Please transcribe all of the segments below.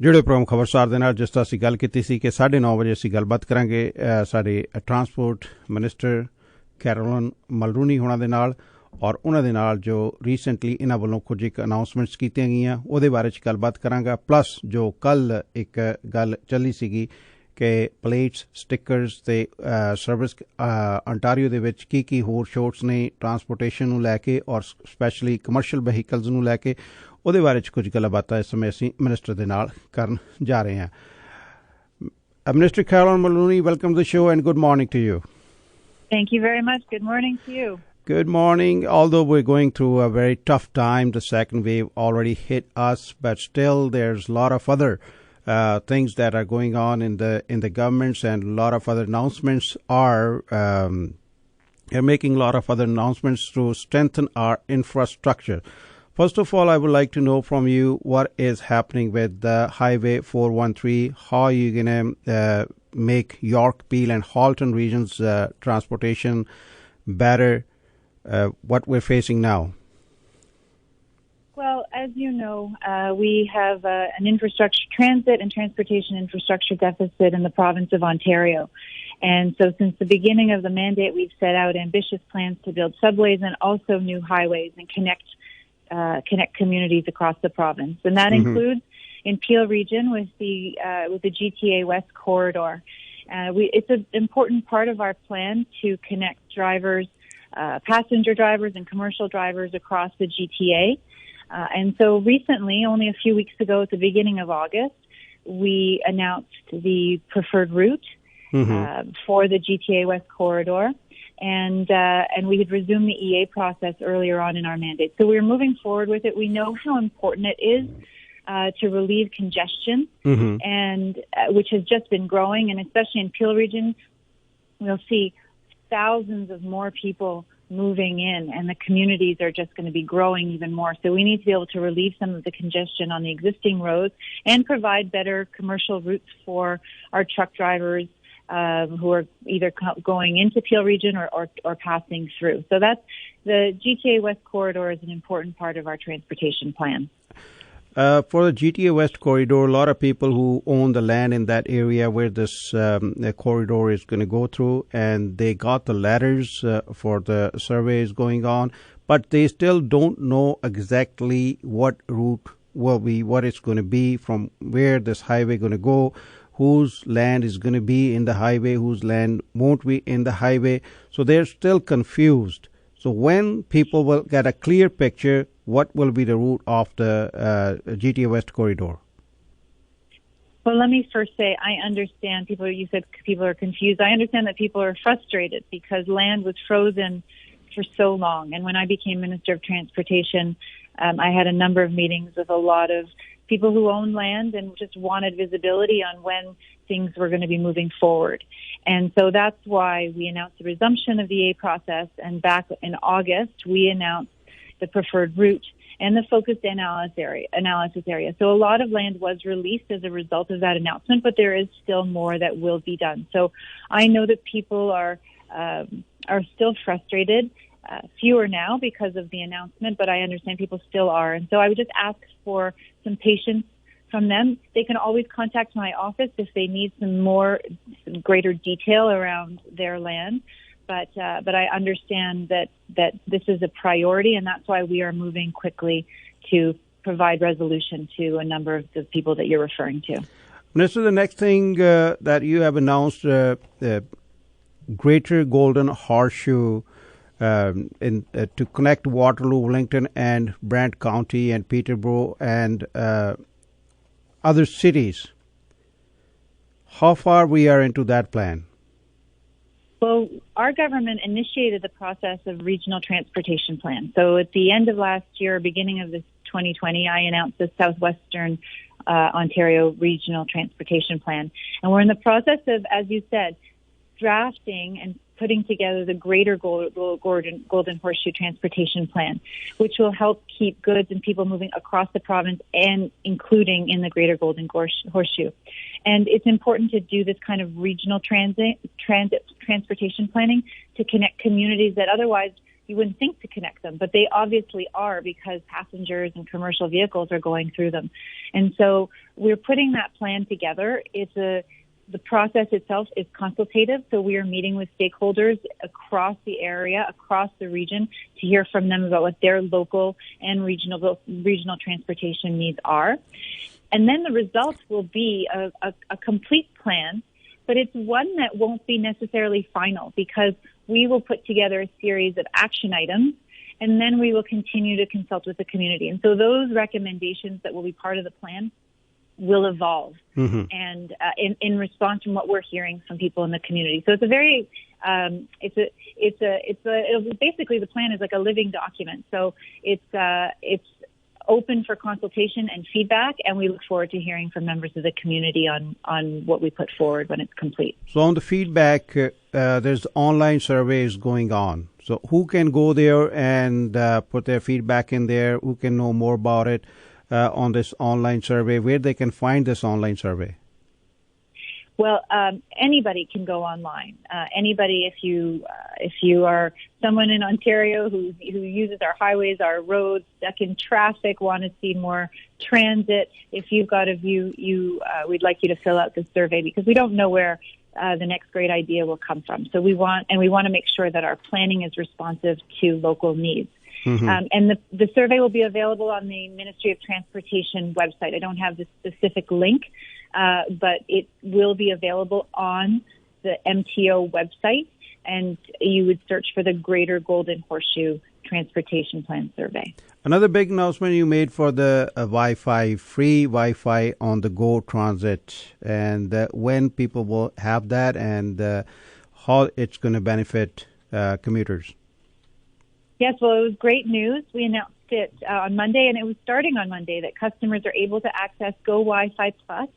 ਜਿਹੜੇ ਪ੍ਰਮੁੱਖ ਖਬਰਸਾਰ ਦੇ ਨਾਲ ਜਿਸ ਤਰ੍ਹਾਂ ਅਸੀਂ ਗੱਲ ਕੀਤੀ ਸੀ ਕਿ 9:30 ਵਜੇ ਅਸੀਂ ਗੱਲਬਾਤ ਕਰਾਂਗੇ ਸਾਡੇ ਟਰਾਂਸਪੋਰਟ ਮਿਨਿਸਟਰ ਕੈਰੋਲਿਨ ਮਲਰੂਨੀ ਹੋਣਾ ਦੇ ਨਾਲ ਔਰ ਉਹਨਾਂ ਦੇ ਨਾਲ ਜੋ ਰੀਸੈਂਟਲੀ ਇਹਨਾਂ ਵੱਲੋਂ ਕੁਝ ਇੱਕ ਅਨਾਊਂਸਮੈਂਟਸ ਕੀਤੀਆਂ ਗਈਆਂ ਉਹਦੇ ਬਾਰੇ 'ਚ ਗੱਲਬਾਤ ਕਰਾਂਗਾ। ਪਲੱਸ ਜੋ ਕੱਲ੍ਹ ਇੱਕ ਗੱਲ ਚੱਲੀ ਸੀਗੀ ਕਿ ਪਲੇਟਸ ਸਟਿੱਕਰਸ ਅਤੇ ਸਰਵਿਸ ਅੰਟਾਰੀਓ ਦੇ ਵਿੱਚ ਕੀ ਹੋਰ ਛੋਟਸ ਨੇ ਟਰਾਂਸਪੋਰਟੇਸ਼ਨ ਨੂੰ ਲੈ ਕੇ ਔਰ ਸਪੈਸ਼ਲੀ ਕਮਰਸ਼ੀਅਲ ਵਹੀਕਲਸ ਨੂੰ ਲੈ ਕੇ ਉਹਦੇ ਬਾਰੇ 'ਚ ਕੁਝ ਗੱਲਾਂ ਬਾਤਾਂ ਇਸ ਸਮੇਂ ਅਸੀਂ ਮਿਨਿਸਟਰ ਦੇ ਨਾਲ ਕਰਨ ਜਾ ਰਹੇ ਹਾਂ। Minister Caroline Mulroney, welcome to the show and good morning to you. Thank you very much. Good morning to you. Good morning. Although we're going through a very tough time, the second wave already hit us, but still there's a lot of other things that are going on in the governments, and a lot of other announcements are making a lot of other announcements to strengthen our infrastructure. First of all, I would like to know from you what is happening with the Highway 413. How are you going to make York, Peel and Halton regions transportation better? What we're facing now? Well, as you know, we have an transit and transportation infrastructure deficit in the province of Ontario. And so since the beginning of the mandate, we've set out ambitious plans to build subways and also new highways and connect communities across the province. And that includes in Peel region with the GTA West corridor. It's an important part of our plan to connect drivers, passenger drivers and commercial drivers across the GTA. And so recently, only a few weeks ago at the beginning of August, we announced the preferred route for the GTA West corridor. And we had resumed the EA process earlier on in our mandate. So we're moving forward with it. We know how important it is to relieve congestion, and which has just been growing, and especially in Peel region, we'll see thousands of more people moving in, and the communities are just going to be growing even more. So we need to be able to relieve some of the congestion on the existing roads and provide better commercial routes for our truck drivers who are either going into Peel region or passing through. So that's the GTA West corridor is an important part of our transportation plan. For the GTA West corridor, a lot of people who own the land in that area where this corridor is going to go through, and they got the letters for the surveys going on, but they still don't know exactly what route will be, what it's going to be, from where this highway going to go, whose land is going to be in the highway, whose land won't be in the highway. So they're still confused. So when people will get a clear picture, what will be the route of the GTA West corridor? Well, let me first say I understand you said people are confused. I understand that people are frustrated because land was frozen for so long. And when I became Minister of Transportation, I had a number of meetings with a lot of people who own land and just wanted visibility on when things were going to be moving forward. And so that's why we announced the resumption of the EA process. And back in August, we announced the preferred route and the focused analysis area. So a lot of land was released as a result of that announcement, but there is still more that will be done. So I know that people are still frustrated. Fewer now because of the announcement, but I understand people still are. And so I would just ask for some patience from them. They can always contact my office if they need some greater detail around their land. But I understand that this is a priority, and that's why we are moving quickly to provide resolution to a number of the people that you're referring to. Minister, the next thing that you have announced, Greater Golden Horseshoe, to connect Waterloo, Wellington, and Brant County, and Peterborough, and other cities. How far we are into that plan? Well, our government initiated the process of regional transportation plan. So at the end of last year, beginning of this 2020, I announced the Southwestern Ontario Regional Transportation Plan. And we're in the process of, as you said, drafting and putting together the Greater Golden Horseshoe Transportation Plan, which will help keep goods and people moving across the province and including in the Greater Golden Horseshoe. And it's important to do this kind of regional transit transportation planning to connect communities that otherwise you wouldn't think to connect them, but they obviously are because passengers and commercial vehicles are going through them. And so we're putting that plan together. The process itself is consultative, so we are meeting with stakeholders across the area, across the region, to hear from them about what their local and regional transportation needs are. And then the results will be a complete plan, but it's one that won't be necessarily final because we will put together a series of action items, and then we will continue to consult with the community. And so those recommendations that will be part of the plan will evolve, and in response from what we're hearing from people in the community. So it's a very, basically the plan is like a living document. So it's open for consultation and feedback, and we look forward to hearing from members of the community on what we put forward when it's complete. So on the feedback, there's online surveys going on. So who can go there and put their feedback in there? Who can know more about it? On this online survey, where they can find this online survey? Well, anybody can go online. Anybody, if you are someone in Ontario who uses our highways, our roads, stuck in traffic, want to see more transit, if you've got a view, we'd like you to fill out the survey because we don't know where the next great idea will come from. So we want to make sure that our planning is responsive to local needs. And the survey will be available on the Ministry of Transportation website. I don't have the specific link, but it will be available on the MTO website, and you would search for the Greater Golden Horseshoe Transportation Plan Survey. Another big announcement you made for the free Wi-Fi on the Go Transit, and when people will have that and how it's going to benefit commuters. Yes, well, it was great news. We announced it on Monday, and it was starting on Monday, that customers are able to access Go Wi-Fi Plus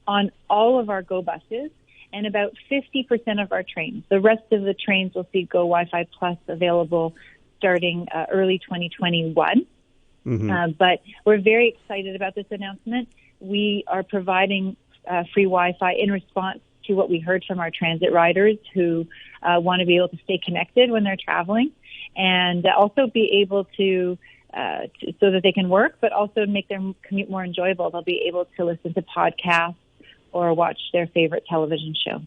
on all of our Go buses and about 50% of our trains. The rest of the trains will see Go Wi-Fi Plus available starting early 2021. But we're very excited about this announcement. We are providing free Wi-Fi in response to what we heard from our transit riders who want to be able to stay connected when they're traveling, and also be able to so that they can work, but also make their commute more enjoyable. They'll be able to listen to podcasts or watch their favorite television show.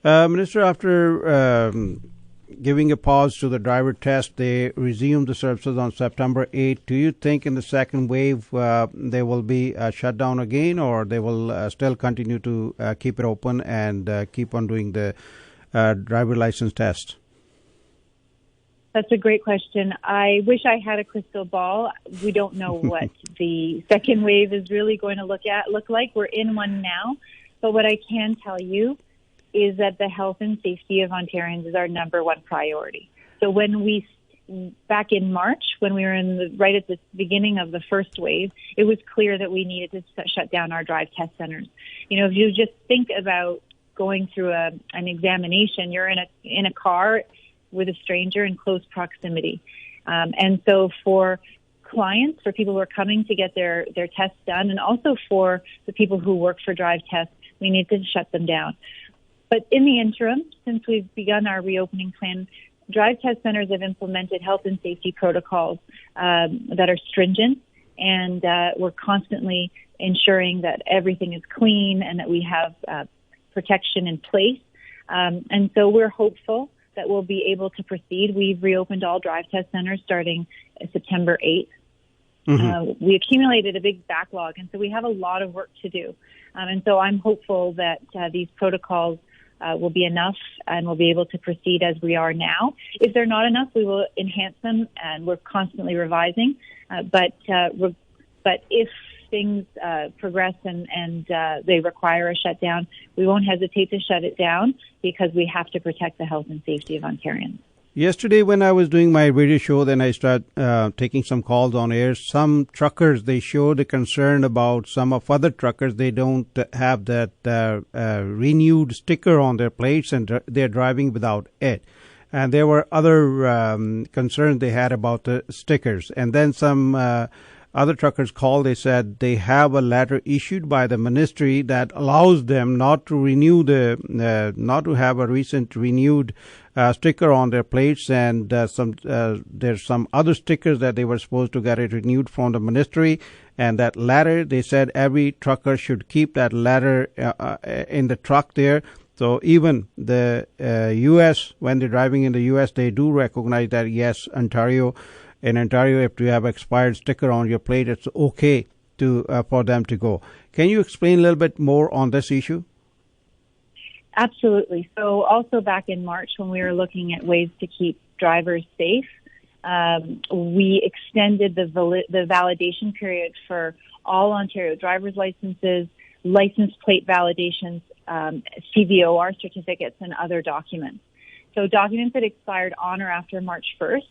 Minister, after giving a pause to the driver test, they resumed the services on September 8th. Do you think in the second wave they will be shut down again, or they will still continue to keep it open and keep on doing the driver license test? That's a great question. I wish I had a crystal ball. We don't know what the second wave is really going to look like. We're in one now. But what I can tell you is that the health and safety of Ontarians is our number one priority. So when back in March, when we were right at the beginning of the first wave, it was clear that we needed to shut down our drive test centers. You know, if you just think about going through an examination, you're in a car with a stranger in close proximity. And so for clients, for people who are coming to get their tests done, and also for the people who work for drive tests, we need to shut them down. But in the interim, since we've begun our reopening plan, drive test centers have implemented health and safety protocols that are stringent, and we're constantly ensuring that everything is clean and that we have protection in place. And so we're hopeful that we'll be able to proceed. We've reopened all drive test centers starting September 8th. We accumulated a big backlog, and so we have a lot of work to do. And so I'm hopeful that these protocols will be enough and we'll be able to proceed as we are now. If they're not enough, we will enhance them, and we're constantly revising. But if things progress and they require a shutdown, we won't hesitate to shut it down because we have to protect the health and safety of Ontarians. Yesterday, when I was doing my radio show, then I started taking some calls on air. Some truckers, they showed a concern about some of other truckers. They don't have that renewed sticker on their plates, and they're driving without it. And there were other concerns they had about the stickers. And then some other truckers called. They said they have a letter issued by the ministry that allows them not to renew not to have a recent renewed sticker on their plates, and there's some other stickers that they were supposed to get it renewed from the ministry. And that letter, they said every trucker should keep that letter in the truck there. So even the U.S., when they're driving in the U.S., they do recognize that, yes, in Ontario, if you have expired sticker on your plate, it's okay for them to go. Can you explain a little bit more on this issue? Absolutely. So also back in March, when we were looking at ways to keep drivers safe, we extended the validation period for all Ontario driver's licenses, license plate validations, CVOR certificates, and other documents. So documents that expired on or after March 1st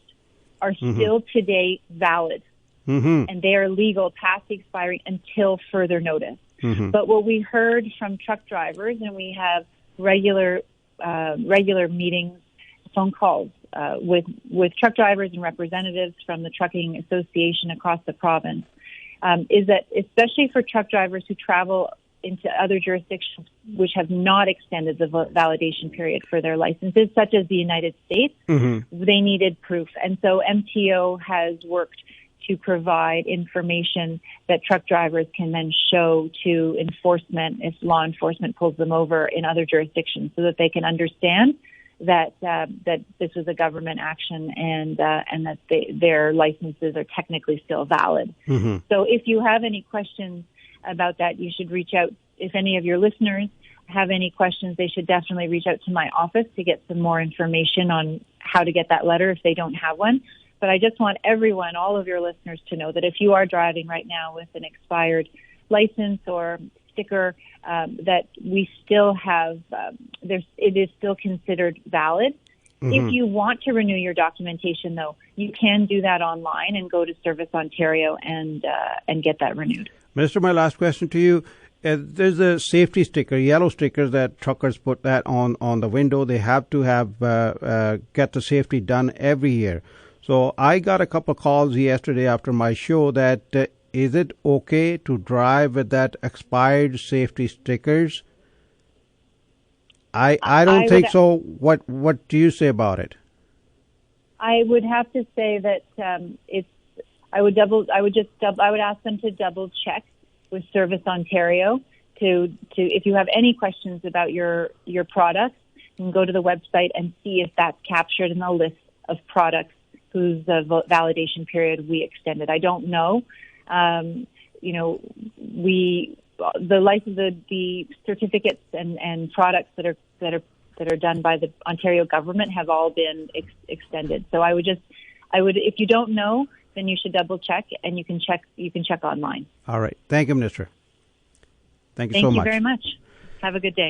are still today valid, and they are legal past the expiry until further notice. But what we heard from truck drivers, and we have regular meetings, phone calls with truck drivers and representatives from the Trucking Association across the province, is that especially for truck drivers who travel into other jurisdictions which have not extended the validation period for their licenses, such as the United States, they needed proof. And so MTO has worked to provide information that truck drivers can then show to enforcement if law enforcement pulls them over in other jurisdictions, so that they can understand that this was a government action and that their licenses are technically still valid. So if you have any questions about that, you should reach out. If any of your listeners have any questions, they should definitely reach out to my office to get some more information on how to get that letter if they don't have one. But I just want everyone, all of your listeners, to know that if you are driving right now with an expired license or sticker, that we still have, it is still considered valid. If you want to renew your documentation, though, you can do that online and go to Service Ontario and get that renewed. Minister, my last question to you. There's a safety sticker, yellow stickers that truckers put that on the window. They have to get the safety done every year. So I got a couple of calls yesterday after my show that is it okay to drive with that expired safety stickers? I don't think so. What do you say about it? I would have to say that I would ask them to double check with Service Ontario to if you have any questions about your products, you can go to the website and see if that's captured in the list of products whose validation period we extended. I don't know. The certificates and products that are done by the Ontario government have all been extended. So I would if you don't know, then you should double check, and you can check online. All right. Thank you, Minister. Thank you so much. Thank you very much. Have a good day.